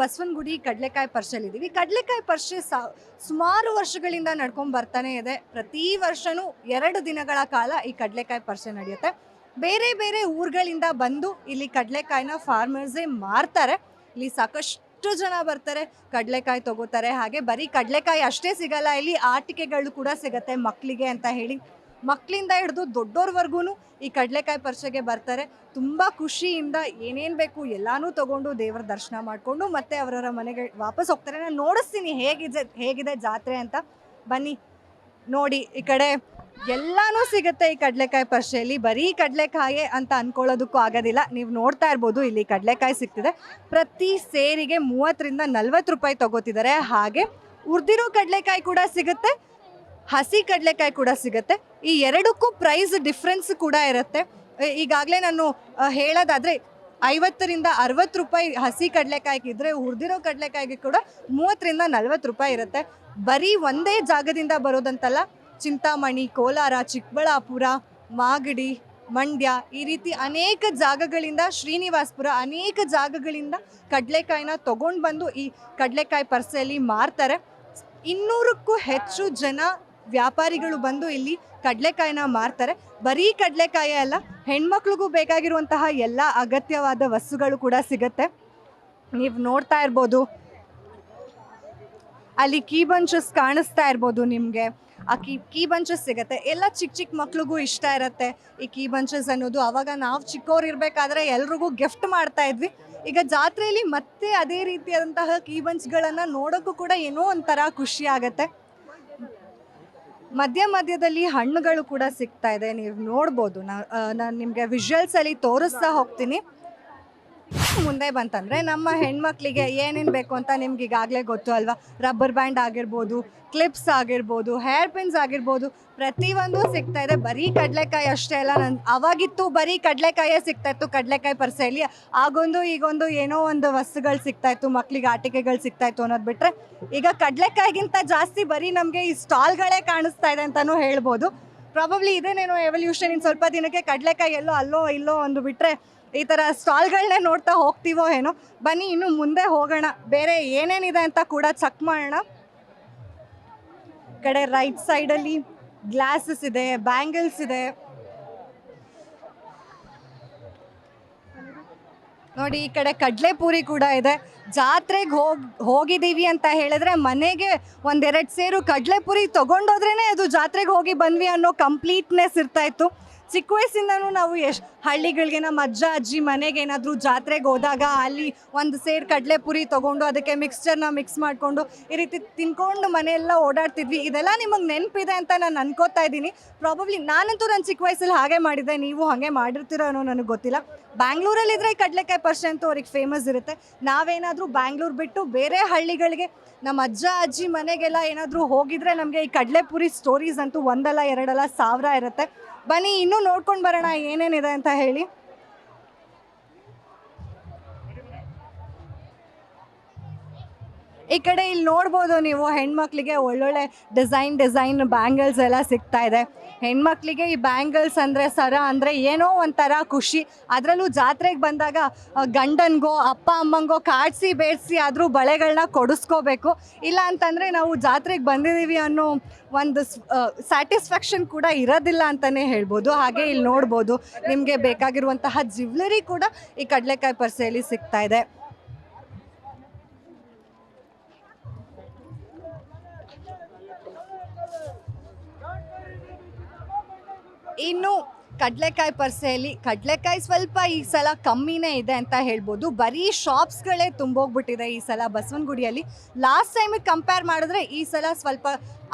ಬಸವನಗುಡಿ ಕಡಲೆಕಾಯಿ ಪರಿಷೆಯಲ್ಲಿದ್ದೀವಿ. ಕಡಲೆಕಾಯಿ ಪರಿಷೆ ಸುಮಾರು ವರ್ಷಗಳಿಂದ ನಡ್ಕೊಂಡು ಬರ್ತಾನೆ ಇದೆ. ಪ್ರತಿ ವರ್ಷವೂ 2 ದಿನಗಳ ಕಾಲ ಈ ಕಡಲೆಕಾಯಿ ಪರಿಷೆ ನಡೆಯುತ್ತೆ. ಬೇರೆ ಬೇರೆ ಊರುಗಳಿಂದ ಬಂದು ಇಲ್ಲಿ ಕಡಲೆಕಾಯಿನ ಫಾರ್ಮರ್ಸೇ ಮಾರ್ತಾರೆ. ಇಲ್ಲಿ ಸಾಕಷ್ಟು ಜನ ಬರ್ತಾರೆ, ಕಡಲೆಕಾಯಿ ತಗೋತಾರೆ. ಹಾಗೆ ಬರೀ ಕಡಲೆಕಾಯಿ ಅಷ್ಟೇ ಸಿಗಲ್ಲ, ಇಲ್ಲಿ ಆಟಿಕೆಗಳು ಕೂಡ ಸಿಗುತ್ತೆ ಮಕ್ಕಳಿಗೆ ಅಂತ ಹೇಳಿ. ಮಕ್ಕಳಿಂದ ಹಿಡಿದು ದೊಡ್ಡೋರ್ವರೆಗೂ ಈ ಕಡಲೆಕಾಯಿ ಪರಿಷೆಗೆ ಬರ್ತಾರೆ. ತುಂಬ ಖುಷಿಯಿಂದ ಏನೇನು ಬೇಕು ಎಲ್ಲನೂ ತೊಗೊಂಡು ದೇವರ ದರ್ಶನ ಮಾಡಿಕೊಂಡು ಮತ್ತೆ ಅವರವರ ಮನೆಗೆ ವಾಪಸ್ ಹೋಗ್ತಾರೆ. ನಾನು ನೋಡಿಸ್ತೀನಿ ಹೇಗಿದೆ ಜಾತ್ರೆ ಅಂತ. ಬನ್ನಿ ನೋಡಿ, ಈ ಕಡೆ ಎಲ್ಲನೂ ಸಿಗುತ್ತೆ ಈ ಕಡಲೆಕಾಯಿ ಪರಿಷೆಯಲ್ಲಿ. ಬರೀ ಕಡಲೆಕಾಯಿ ಅಂತ ಅಂದ್ಕೊಳ್ಳೋದಕ್ಕೂ ಆಗೋದಿಲ್ಲ. ನೀವು ನೋಡ್ತಾ ಇರ್ಬೋದು, ಇಲ್ಲಿ ಕಡಲೆಕಾಯಿ ಸಿಗ್ತಿದೆ. ಪ್ರತಿ ಸೇರಿಗೆ 30ರಿಂದ 40 ರೂಪಾಯಿ ತೊಗೋತಿದ್ದಾರೆ. ಹಾಗೆ ಹುರಿದಿರೋ ಕಡಲೆಕಾಯಿ ಕೂಡ ಸಿಗುತ್ತೆ, ಹಸಿ ಕಡಲೆಕಾಯಿ ಕೂಡ ಸಿಗುತ್ತೆ. ಈ ಎರಡಕ್ಕೂ ಪ್ರೈಸ್ ಡಿಫ್ರೆನ್ಸ್ ಕೂಡ ಇರುತ್ತೆ. ಈಗಾಗಲೇ ನಾನು ಹೇಳೋದಾದರೆ 50ರಿಂದ 60 ರೂಪಾಯಿ ಹಸಿ ಕಡಲೆಕಾಯಿಗಿದ್ರೆ ಹುರಿದಿರೋ ಕಡಲೆಕಾಯಿಗೆ ಕೂಡ 30ರಿಂದ 40 ರೂಪಾಯಿ ಇರುತ್ತೆ. ಬರೀ ಒಂದೇ ಜಾಗದಿಂದ ಬರೋದಂತಲ್ಲ, ಚಿಂತಾಮಣಿ, ಕೋಲಾರ, ಚಿಕ್ಕಬಳ್ಳಾಪುರ, ಮಾಗಡಿ, ಮಂಡ್ಯ ಈ ರೀತಿ ಅನೇಕ ಜಾಗಗಳಿಂದ, ಶ್ರೀನಿವಾಸಪುರ ಅನೇಕ ಜಾಗಗಳಿಂದ ಕಡಲೆಕಾಯಿನ ತೊಗೊಂಡು ಬಂದು ಈ ಕಡಲೆಕಾಯಿ ಪರಿಷೆಯಲ್ಲಿ ಮಾರ್ತಾರೆ. 200ಕ್ಕೂ ಹೆಚ್ಚು ಜನ ವ್ಯಾಪಾರಿಗಳು ಬಂದು ಇಲ್ಲಿ ಕಡಲೆಕಾಯಿನ ಮಾರ್ತಾರೆ. ಬರೀ ಕಡಲೆಕಾಯಿ ಅಲ್ಲ, ಹೆಣ್ಮಕ್ಳಿಗೂ ಬೇಕಾಗಿರುವಂತಹ ಎಲ್ಲ ಅಗತ್ಯವಾದ ವಸ್ತುಗಳು ಕೂಡ ಸಿಗುತ್ತೆ. ನೀವು ನೋಡ್ತಾ ಇರ್ಬೋದು, ಅಲ್ಲಿ ಕೀ ಬಂಚಸ್ ಕಾಣಿಸ್ತಾ ಇರ್ಬೋದು ನಿಮಗೆ. ಆ ಕೀ ಬಂಚಸ್ ಸಿಗುತ್ತೆ. ಎಲ್ಲ ಚಿಕ್ಕ ಮಕ್ಳಿಗೂ ಇಷ್ಟ ಇರುತ್ತೆ ಈ ಕೀ ಬಂಚಸ್ ಅನ್ನೋದು. ಆವಾಗ ನಾವು ಚಿಕ್ಕವ್ರು ಇರಬೇಕಾದ್ರೆ ಎಲ್ರಿಗೂ ಗಿಫ್ಟ್ ಮಾಡ್ತಾ ಇದ್ವಿ. ಈಗ ಜಾತ್ರೆಯಲ್ಲಿ ಮತ್ತೆ ಅದೇ ರೀತಿಯಾದಂತಹ ಕೀ ಬಂಚ್ಗಳನ್ನು ನೋಡೋಕ್ಕೂ ಕೂಡ ಏನೋ ಒಂಥರ ಖುಷಿ ಆಗುತ್ತೆ. ಮಧ್ಯದಲ್ಲಿ ಹಣ್ಣುಗಳು ಕೂಡ ಸಿಗ್ತಾ ಇದೆ, ನೀವು ನೋಡ್ಬೋದು. ನಾನು ನಿಮಗೆ ವಿಜುವಲ್ಸಲ್ಲಿ ತೋರಿಸ್ತಾ ಹೋಗ್ತೀನಿ. ಮುಂದೆ ಬಂತಂದರೆ ನಮ್ಮ ಹೆಣ್ಮಕ್ಳಿಗೆ ಏನೇನು ಬೇಕು ಅಂತ ನಿಮ್ಗೆ ಈಗಾಗಲೇ ಗೊತ್ತು ಅಲ್ವಾ. ರಬ್ಬರ್ ಬ್ಯಾಂಡ್ ಆಗಿರ್ಬೋದು, ಕ್ಲಿಪ್ಸ್ ಆಗಿರ್ಬೋದು, ಹೇರ್ ಪಿನ್ಸ್ ಆಗಿರ್ಬೋದು, ಪ್ರತಿಯೊಂದು ಸಿಗ್ತಾ ಇದೆ. ಬರೀ ಕಡಲೆಕಾಯಿ ಅಷ್ಟೇ ಅಲ್ಲ, ಅವಾಗಿತ್ತು ಬರೀ ಕಡಲೆಕಾಯೇ ಸಿಗ್ತಾಯಿತ್ತು ಕಡಲೆಕಾಯಿ ಪರಿಷೆಯಲ್ಲಿ. ಆಗೊಂದು ಈಗೊಂದು ಏನೋ ಒಂದು ವಸ್ತುಗಳು ಸಿಗ್ತಾಯಿತ್ತು, ಮಕ್ಕಳಿಗೆ ಆಟಿಕೆಗಳು ಸಿಗ್ತಾಯಿತ್ತು ಅನ್ನೋದು ಬಿಟ್ಟರೆ ಈಗ ಕಡಲೆಕಾಯಿಗಿಂತ ಜಾಸ್ತಿ ಬರೀ ನಮಗೆ ಈ ಸ್ಟಾಲ್ಗಳೇ ಕಾಣಿಸ್ತಾ ಇದೆ ಅಂತಲೂ ಹೇಳ್ಬೋದು. ಪ್ರಾಬಬ್ಲಿ ಇದೇನೇನೋ ಎವಲ್ಯೂಷನ್. ಇನ್ನು ಸ್ವಲ್ಪ ದಿನಕ್ಕೆ ಕಡಲೆಕಾಯಿ ಎಲ್ಲೋ ಅಲ್ಲೋ ಇಲ್ಲೋ ಒಂದು ಬಿಟ್ಟರೆ ಈ ಥರ ಸ್ಟಾಲ್ಗಳನ್ನೇ ನೋಡ್ತಾ ಹೋಗ್ತೀವೋ ಏನೋ. ಬನ್ನಿ ಇನ್ನು ಮುಂದೆ ಹೋಗೋಣ, ಬೇರೆ ಏನೇನಿದೆ ಅಂತ ಕೂಡ ಚೆಕ್ ಮಾಡೋಣ. ಕಡೆ ರೈಟ್ ಸೈಡಲ್ಲಿ ಗ್ಲಾಸಸ್ ಇದೆ, ಬ್ಯಾಂಗಲ್ಸ್ ಇದೆ ನೋಡಿ. ಈ ಕಡೆ ಕಡಲೆಪುರಿ ಕೂಡ ಇದೆ. ಜಾತ್ರೆಗೆ ಹೋಗಿದ್ದೀವಿ ಅಂತ ಹೇಳಿದ್ರೆ ಮನೆಗೆ 1-2 ಸೇರು ಕಡಲೆಪುರಿ ತೊಗೊಂಡೋದ್ರೇ ಅದು ಜಾತ್ರೆಗೆ ಹೋಗಿ ಬಂದ್ವಿ ಅನ್ನೋ ಕಂಪ್ಲೀಟ್ನೆಸ್ ಇರ್ತಾಯಿತ್ತು. ಚಿಕ್ಕ ವಯಸ್ಸಿಂದನೂ ನಾವು ಹಳ್ಳಿಗಳಿಗೆ ನಮ್ಮ ಅಜ್ಜ ಅಜ್ಜಿ ಮನೆಗೆ ಏನಾದರೂ ಜಾತ್ರೆಗೆ ಹೋದಾಗ ಅಲ್ಲಿ 1 ಸೇರು ಕಡಲೆಪುರಿ ತೊಗೊಂಡು ಅದಕ್ಕೆ ಮಿಕ್ಸ್ಚರ್ನ ಮಿಕ್ಸ್ ಮಾಡಿಕೊಂಡು ಈ ರೀತಿ ತಿನ್ಕೊಂಡು ಮನೆಯೆಲ್ಲ ಓಡಾಡ್ತಿದ್ವಿ. ಇದೆಲ್ಲ ನಿಮಗೆ ನೆನಪಿದೆ ಅಂತ ನಾನು ಅನ್ಕೋತಾ ಇದ್ದೀನಿ. ಪ್ರಾಬಬ್ಲಿ ನಾನಂತೂ ನನ್ನ ಚಿಕ್ಕ ವಯಸ್ಸಲ್ಲಿ ಹಾಗೆ ಮಾಡಿದ್ದೆ, ನೀವು ಹಾಗೆ ಮಾಡಿರ್ತೀರೋ ಅನ್ನೋ ನನಗೆ ಗೊತ್ತಿಲ್ಲ. ಬ್ಯಾಂಗ್ಳೂರಲ್ಲಿದ್ದರೆ ಈ ಕಡಲೆಕಾಯಿ ಪರಿಷೆ ಅಂತೂ ಅವ್ರಿಗೆ ಫೇಮಸ್ ಇರುತ್ತೆ. ನಾವೇನಾದರೂ ಬ್ಯಾಂಗ್ಳೂರು ಬಿಟ್ಟು ಬೇರೆ ಹಳ್ಳಿಗಳಿಗೆ ನಮ್ಮ ಅಜ್ಜ ಅಜ್ಜಿ ಮನೆಗೆಲ್ಲ ಏನಾದರೂ ಹೋಗಿದ್ರೆ ನಮಗೆ ಈ ಕಡಲೆಪುರಿ ಸ್ಟೋರೀಸ್ ಅಂತೂ 1 ಅಲ್ಲ 2 ಅಲ್ಲ 1000 ಇರುತ್ತೆ. ಬನ್ನಿ ಇನ್ನೂ ನೋಡ್ಕೊಂಡು ಬರೋಣ ಏನೇನಿದೆ ಅಂತ ಹೇಳಿ. ಈ ಕಡೆ ಇಲ್ಲಿ ನೋಡ್ಬೋದು ನೀವು, ಹೆಣ್ಮಕ್ಳಿಗೆ ಒಳ್ಳೊಳ್ಳೆ ಡಿಸೈನ್ ಬ್ಯಾಂಗಲ್ಸ್ ಎಲ್ಲ ಸಿಗ್ತಾ ಇದೆ. ಹೆಣ್ಮಕ್ಳಿಗೆ ಈ ಬ್ಯಾಂಗಲ್ಸ್ ಅಂದರೆ, ಸರ ಅಂದರೆ ಏನೋ ಒಂಥರ ಖುಷಿ. ಅದರಲ್ಲೂ ಜಾತ್ರೆಗೆ ಬಂದಾಗ ಗಂಡನಿಗೋ ಅಪ್ಪ ಅಮ್ಮಂಗೋ ಕಾಡಿಸಿ ಬೇಡಿಸಿ ಆದರೂ ಬಳೆಗಳನ್ನ ಕೊಡಿಸ್ಕೋಬೇಕು. ಇಲ್ಲ ಅಂತಂದರೆ ನಾವು ಜಾತ್ರೆಗೆ ಬಂದಿದ್ದೀವಿ ಅನ್ನೋ ಒಂದು ಸ್ಯಾಟಿಸ್ಫ್ಯಾಕ್ಷನ್ ಕೂಡ ಇರೋದಿಲ್ಲ ಅಂತಲೇ ಹೇಳ್ಬೋದು. ಹಾಗೆ ಇಲ್ಲಿ ನೋಡ್ಬೋದು, ನಿಮಗೆ ಬೇಕಾಗಿರುವಂತಹ ಜ್ಯುವೆಲರಿ ಕೂಡ ಈ ಕಡಲೆಕಾಯಿ ಪರಿಷೆಯಲ್ಲಿ ಸಿಗ್ತಾ ಇದೆ. ಇನ್ನು ಕಡಲೆಕಾಯಿ ಪರಿಷೆಯಲ್ಲಿ ಕಡಲೆಕಾಯಿ ಸ್ವಲ್ಪ ಈ ಸಲ ಕಮ್ಮಿನೇ ಇದೆ ಅಂತ ಹೇಳ್ಬೋದು. ಬರೀ ಶಾಪ್ಸ್ಗಳೇ ತುಂಬೋಗ್ಬಿಟ್ಟಿದೆ ಈ ಸಲ ಬಸವನಗುಡಿಯಲ್ಲಿ. ಲಾಸ್ಟ್ ಟೈಮಿಗೆ ಕಂಪೇರ್ ಮಾಡಿದ್ರೆ ಈ ಸಲ ಸ್ವಲ್ಪ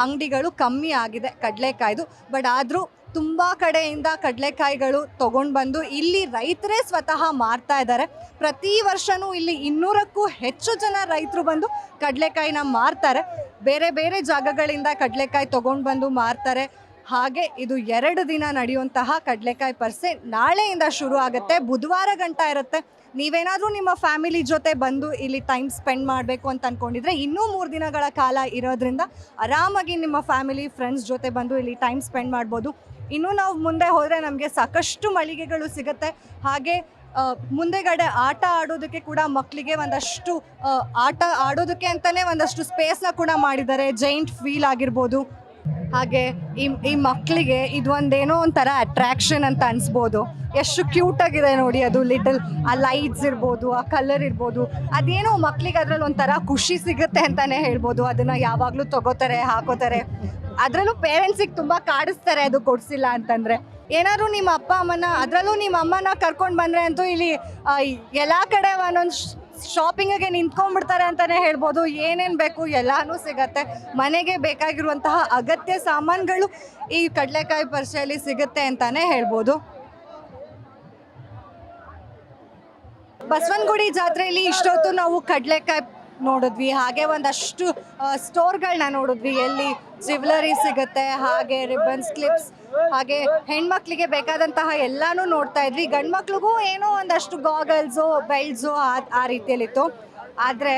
ಅಂಗಡಿಗಳು ಕಮ್ಮಿ ಆಗಿದೆ ಕಡಲೆಕಾಯ್ದು. ಬಟ್ ಆದರೂ ತುಂಬ ಕಡೆಯಿಂದ ಕಡಲೆಕಾಯಿಗಳು ತೊಗೊಂಡು ಬಂದು ಇಲ್ಲಿ ರೈತರೇ ಸ್ವತಃ ಮಾರ್ತಾ ಇದ್ದಾರೆ. ಪ್ರತಿ ವರ್ಷವೂ ಇಲ್ಲಿ 200ಕ್ಕೂ ಹೆಚ್ಚು ಜನ ರೈತರು ಬಂದು ಕಡಲೆಕಾಯಿನ ಮಾರ್ತಾರೆ. ಬೇರೆ ಬೇರೆ ಜಾಗಗಳಿಂದ ಕಡಲೆಕಾಯಿ ತೊಗೊಂಡು ಬಂದು ಮಾರ್ತಾರೆ. ಹಾಗೆ ಇದು 2 ದಿನ ನಡೆಯುವಂತಹ ಕಡಲೆಕಾಯಿ ಪರಿಷೆ ನಾಳೆಯಿಂದ ಶುರು ಆಗುತ್ತೆ, ಬುಧವಾರ ಗಂಟ ಇರುತ್ತೆ. ನೀವೇನಾದರೂ ನಿಮ್ಮ ಫ್ಯಾಮಿಲಿ ಜೊತೆ ಬಂದು ಇಲ್ಲಿ ಟೈಮ್ ಸ್ಪೆಂಡ್ ಮಾಡಬೇಕು ಅಂತ ಅಂದ್ಕೊಂಡಿದ್ರೆ ಇನ್ನೂ 3 ದಿನಗಳ ಕಾಲ ಇರೋದ್ರಿಂದ ಆರಾಮಾಗಿ ನಿಮ್ಮ ಫ್ಯಾಮಿಲಿ ಫ್ರೆಂಡ್ಸ್ ಜೊತೆ ಬಂದು ಇಲ್ಲಿ ಟೈಮ್ ಸ್ಪೆಂಡ್ ಮಾಡ್ಬೋದು. ಇನ್ನೂ ನಾವು ಮುಂದೆ ಹೋದರೆ ನಮಗೆ ಸಾಕಷ್ಟು ಮಳಿಗೆಗಳು ಸಿಗುತ್ತೆ. ಹಾಗೆ ಮುಂದೆಗಡೆ ಆಟ ಆಡೋದಕ್ಕೆ ಕೂಡ ಮಕ್ಕಳಿಗೆ ಒಂದಷ್ಟು ಆಟ ಆಡೋದಕ್ಕೆ ಅಂತಲೇ ಒಂದಷ್ಟು ಸ್ಪೇಸ್ನ ಕೂಡ ಮಾಡಿದ್ದಾರೆ. ಜೈಂಟ್ ವೀಲ್ ಆಗಿರ್ಬೋದು. ಹಾಗೆ ಈ ಮಕ್ಕಳಿಗೆ ಇದು ಒಂದೇನೋ ಒಂಥರ ಅಟ್ರಾಕ್ಷನ್ ಅಂತ ಅನಿಸ್ಬೋದು. ಎಷ್ಟು ಕ್ಯೂಟಾಗಿದೆ ನೋಡಿ, ಅದು ಲಿಟಲ್ ಆ ಲೈಟ್ಸ್ ಇರ್ಬೋದು, ಆ ಕಲರ್ ಇರ್ಬೋದು, ಅದೇನೋ ಮಕ್ಕಳಿಗೆ ಅದರಲ್ಲಿ ಒಂಥರ ಖುಷಿ ಸಿಗುತ್ತೆ ಅಂತಲೇ ಹೇಳ್ಬೋದು. ಅದನ್ನು ಯಾವಾಗಲೂ ತಗೋತಾರೆ, ಹಾಕೋತಾರೆ. ಅದರಲ್ಲೂ ಪೇರೆಂಟ್ಸಿಗೆ ತುಂಬ ಕಾಡಿಸ್ತಾರೆ ಅದು ಕೊಡಿಸಿಲ್ಲ ಅಂತಂದರೆ. ಏನಾದರೂ ನಿಮ್ಮ ಅಪ್ಪ ಅಮ್ಮನ, ಅದರಲ್ಲೂ ನಿಮ್ಮ ಅಮ್ಮನ ಕರ್ಕೊಂಡು ಬಂದರೆ ಅಂತೂ ಇಲ್ಲಿ ಎಲ್ಲ ಕಡೆ ಒಂದೊಂದು ಶಾಪಿಂಗಿಗೆ ನಿಂತ್ಕೊಂಡ್ಬಿಡ್ತಾರೆ ಅಂತಲೇ ಹೇಳ್ಬೋದು. ಏನೇನು ಬೇಕು ಎಲ್ಲನೂ ಸಿಗತ್ತೆ. ಮನೆಗೆ ಬೇಕಾಗಿರುವಂತಹ ಅಗತ್ಯ ಸಾಮಾನುಗಳು ಈ ಕಡಲೆಕಾಯಿ ಪರಿಷೆಯಲ್ಲಿ ಸಿಗುತ್ತೆ ಅಂತಲೇ ಹೇಳ್ಬೋದು. ಬಸವನಗುಡಿ ಜಾತ್ರೆಯಲ್ಲಿ ಇಷ್ಟೊತ್ತು ನಾವು ಕಡಲೆಕಾಯಿ ನೋಡಿದ್ವಿ. ಹಾಗೆ ಒಂದಷ್ಟು ಸ್ಟೋರ್ಗಳನ್ನ ನೋಡಿದ್ವಿ, ಎಲ್ಲಿ ಜ್ಯುವೆಲರಿ ಸಿಗುತ್ತೆ, ಹಾಗೆ ರಿಬ್ಬನ್ಸ್, ಕ್ಲಿಪ್ಸ್, ಹಾಗೆ ಹೆಣ್ಮಕ್ಳಿಗೆ ಬೇಕಾದಂತಹ ಎಲ್ಲನೂ ನೋಡ್ತಾ ಇದ್ವಿ. ಗಂಡು ಮಕ್ಳಿಗೂ ಏನೋ ಒಂದಷ್ಟು ಗಾಗಲ್ಸು, ಬೆಲ್ಟ್ಸು ಆ ರೀತಿಯಲ್ಲಿತ್ತು. ಆದರೆ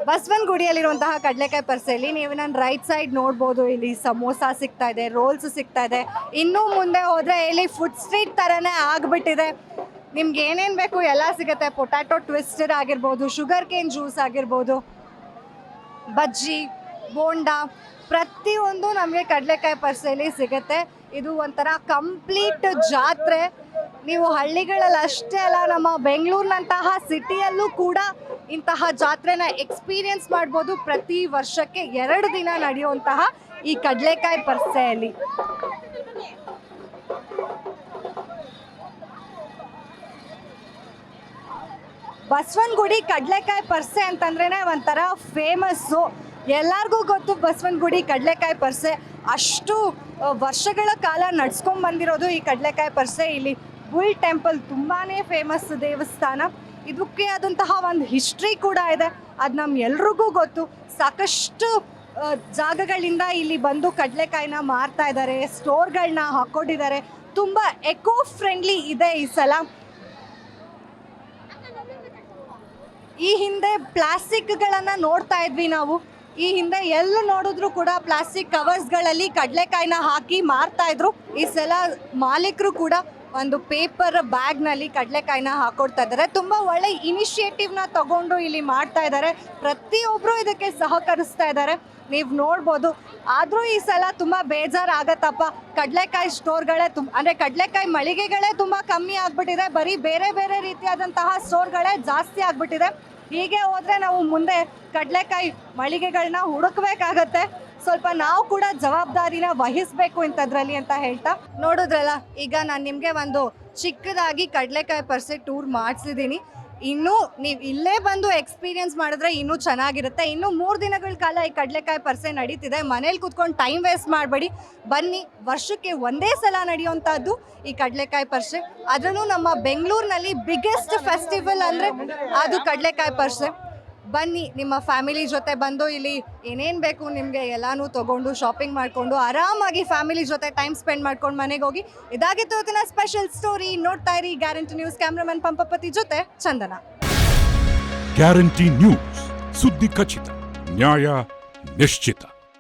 ಬಸವನಗುಡಿಯಲ್ಲಿರುವಂತಹ ಕಡಲೆಕಾಯಿ ಪರಿಷೆಯಲ್ಲಿ ನೀವು ನಾನು ರೈಟ್ ಸೈಡ್ ನೋಡ್ಬೋದು, ಇಲ್ಲಿ ಸಮೋಸ ಸಿಗ್ತಾ ಇದೆ, ರೋಲ್ಸ್ ಸಿಗ್ತಾ ಇದೆ. ಇನ್ನೂ ಮುಂದೆ ಹೋದರೆ ಇಲ್ಲಿ ಫುಡ್ ಸ್ಟ್ರೀಟ್ ಥರನೇ ಆಗಿಬಿಟ್ಟಿದೆ. ನಿಮ್ಗೆ ಏನೇನು ಬೇಕು ಎಲ್ಲ ಸಿಗುತ್ತೆ. ಪೊಟ್ಯಾಟೊ ಟ್ವಿಸ್ಟರ್ ಆಗಿರ್ಬೋದು, ಶುಗರ್ ಕೇನ್ ಜ್ಯೂಸ್ ಆಗಿರ್ಬೋದು, ಬಜ್ಜಿ, ಬೋಂಡಾ, ಪ್ರತಿಯೊಂದು ನಮಗೆ ಕಡಲೆಕಾಯಿ ಪರಿಷೆಯಲ್ಲಿ ಸಿಗುತ್ತೆ. ಇದು ಒಂಥರ ಕಂಪ್ಲೀಟ್ ಜಾತ್ರೆ. ನೀವು ಹಳ್ಳಿಗಳಲ್ಲಿ ಅಷ್ಟೇ ಅಲ್ಲ, ನಮ್ಮ ಬೆಂಗಳೂರಿನಂತಹ ಸಿಟಿಯಲ್ಲೂ ಕೂಡ ಇಂತಹ ಜಾತ್ರೆನ ಎಕ್ಸ್ಪೀರಿಯನ್ಸ್ ಮಾಡ್ಬೋದು. ಪ್ರತಿ ವರ್ಷಕ್ಕೆ 2 ದಿನ ನಡೆಯುವಂತಹ ಈ ಕಡಲೆಕಾಯಿ ಪರಿಷೆಯಲ್ಲಿ ಬಸವನಗುಡಿ ಕಡಲೆಕಾಯಿ ಪರಿಷೆ ಅಂತಂದ್ರೇ ಒಂಥರ ಫೇಮಸ್ಸು. ಎಲ್ಲರಿಗೂ ಗೊತ್ತು ಬಸವನಗುಡಿ ಕಡಲೆಕಾಯಿ ಪರಿಷೆ. ಅಷ್ಟು ವರ್ಷಗಳ ಕಾಲ ನಡ್ಸ್ಕೊಂಡು ಬಂದಿರೋದು ಈ ಕಡಲೆಕಾಯಿ ಪರಿಷೆ. ಇಲ್ಲಿ ಬುಲ್ ಟೆಂಪಲ್ ತುಂಬಾ ಫೇಮಸ್ ದೇವಸ್ಥಾನ. ಇದಕ್ಕೆ ಆದಂತಹ ಒಂದು ಹಿಸ್ಟ್ರಿ ಕೂಡ ಇದೆ, ಅದು ನಮ್ಮೆಲ್ರಿಗೂ ಗೊತ್ತು. ಸಾಕಷ್ಟು ಜಾಗಗಳಿಂದ ಇಲ್ಲಿ ಬಂದು ಕಡಲೆಕಾಯಿನ ಮಾರ್ತಾ ಇದ್ದಾರೆ, ಸ್ಟೋರ್ಗಳನ್ನ ಹಾಕ್ಕೊಂಡಿದ್ದಾರೆ. ತುಂಬ ಎಕೋ ಫ್ರೆಂಡ್ಲಿ ಇದೆ ಈ ಸಲ. ಈ ಹಿಂದೆ ಪ್ಲಾಸ್ಟಿಕ್ಗಳನ್ನು ನೋಡ್ತಾ ಇದ್ವಿ ನಾವು. ಈ ಹಿಂದೆ ಎಲ್ಲೂ ನೋಡಿದ್ರು ಕೂಡ ಪ್ಲಾಸ್ಟಿಕ್ ಕವರ್ಸ್ಗಳಲ್ಲಿ ಕಡಲೆಕಾಯಿನ ಹಾಕಿ ಮಾರ್ತಾ ಇದ್ರು. ಈ ಸಲ ಮಾಲೀಕರು ಕೂಡ ಒಂದು ಪೇಪರ್ ಬ್ಯಾಗ್ನಲ್ಲಿ ಕಡಲೆಕಾಯಿನ ಹಾಕೊಡ್ತಾ ಇದ್ದಾರೆ. ತುಂಬ ಒಳ್ಳೆ ಇನಿಷಿಯೇಟಿವ್ನ ತಗೊಂಡು ಇಲ್ಲಿ ಮಾಡ್ತಾ ಇದ್ದಾರೆ. ಪ್ರತಿಯೊಬ್ಬರು ಇದಕ್ಕೆ ಸಹಕರಿಸ್ತಾ ಇದ್ದಾರೆ, ನೀವು ನೋಡ್ಬೋದು. ಆದರೂ ಈ ಸಲ ತುಂಬ ಬೇಜಾರಾಗತ್ತಪ್ಪ. ಕಡಲೆಕಾಯಿ ಸ್ಟೋರ್ಗಳೇ ಅಂದರೆ ಕಡಲೆಕಾಯಿ ಮಳಿಗೆಗಳೇ ತುಂಬ ಕಮ್ಮಿ ಆಗಿಬಿಟ್ಟಿದೆ. ಬರೀ ಬೇರೆ ಬೇರೆ ರೀತಿಯಾದಂತಹ ಸ್ಟೋರ್ಗಳೇ ಜಾಸ್ತಿ ಆಗಿಬಿಟ್ಟಿದೆ. ಹೀಗೆ ಹೋದರೆ ನಾವು ಮುಂದೆ ಕಡಲೆಕಾಯಿ ಮಳಿಗೆಗಳನ್ನ ಹುಡುಕಬೇಕಾಗತ್ತೆ. ಸ್ವಲ್ಪ ನಾವು ಕೂಡ ಜವಾಬ್ದಾರಿನ ವಹಿಸಬೇಕು ಇಂಥದ್ರಲ್ಲಿ ಅಂತ ಹೇಳ್ತಾ, ನೋಡಿದ್ರಲ್ಲ, ಈಗ ನಾನು ನಿಮಗೆ ಒಂದು ಚಿಕ್ಕದಾಗಿ ಕಡಲೆಕಾಯಿ ಪರಿಷೆ ಟೂರ್ ಮಾಡಿಸಿದ್ದೀನಿ. ಇನ್ನೂ ನೀವು ಇಲ್ಲೇ ಬಂದು ಎಕ್ಸ್ಪೀರಿಯನ್ಸ್ ಮಾಡಿದ್ರೆ ಇನ್ನೂ ಚೆನ್ನಾಗಿರುತ್ತೆ. ಇನ್ನೂ 3 ದಿನಗಳ ಕಾಲ ಈ ಕಡಲೆಕಾಯಿ ಪರಿಷೆ ನಡೀತಿದೆ. ಮನೇಲಿ ಕೂತ್ಕೊಂಡು ಟೈಮ್ ವೇಸ್ಟ್ ಮಾಡಬೇಡಿ, ಬನ್ನಿ. ವರ್ಷಕ್ಕೆ ಒಂದೇ ಸಲ ನಡೆಯುವಂಥದ್ದು ಈ ಕಡಲೆಕಾಯಿ ಪರಿಷೆ. ಅದರಲ್ಲೂ ನಮ್ಮ ಬೆಂಗಳೂರಿನಲ್ಲಿ ಬಿಗ್ಗೆಸ್ಟ್ ಫೆಸ್ಟಿವಲ್ ಅಂದರೆ ಅದು ಕಡಲೆಕಾಯಿ ಪರಿಷೆ. ಬನ್ನಿ, ನಿಮ್ಮ ಫ್ಯಾಮಿಲಿ ಜೊತೆ ಬಂದು ಇಲ್ಲಿ ಏನೇನು ಬೇಕು ನಿಮಗೆ ಎಲ್ಲನೂ ತೊಗೊಂಡು ಶಾಪಿಂಗ್ ಮಾಡಿಕೊಂಡು ಆರಾಮಾಗಿ ಫ್ಯಾಮಿಲಿ ಜೊತೆ ಟೈಮ್ ಸ್ಪೆಂಡ್ ಮಾಡ್ಕೊಂಡು ಮನೆಗೆ ಹೋಗಿ. ಇದಾಗಿತ್ತು ಇವತ್ತಿನ ಸ್ಪೆಷಲ್ ಸ್ಟೋರಿ. ನೋಡ್ತಾ ಇರಿ ಗ್ಯಾರಂಟಿ ನ್ಯೂಸ್. ಕ್ಯಾಮ್ರಾಮನ್ ಪಂಪಪತಿ ಜೊತೆ ಚಂದನ. ಗ್ಯಾರಂಟಿ ನ್ಯೂಸ್, ಸುದ್ದಿ ಖಚಿತ, ನ್ಯಾಯ ನಿಶ್ಚಿತ.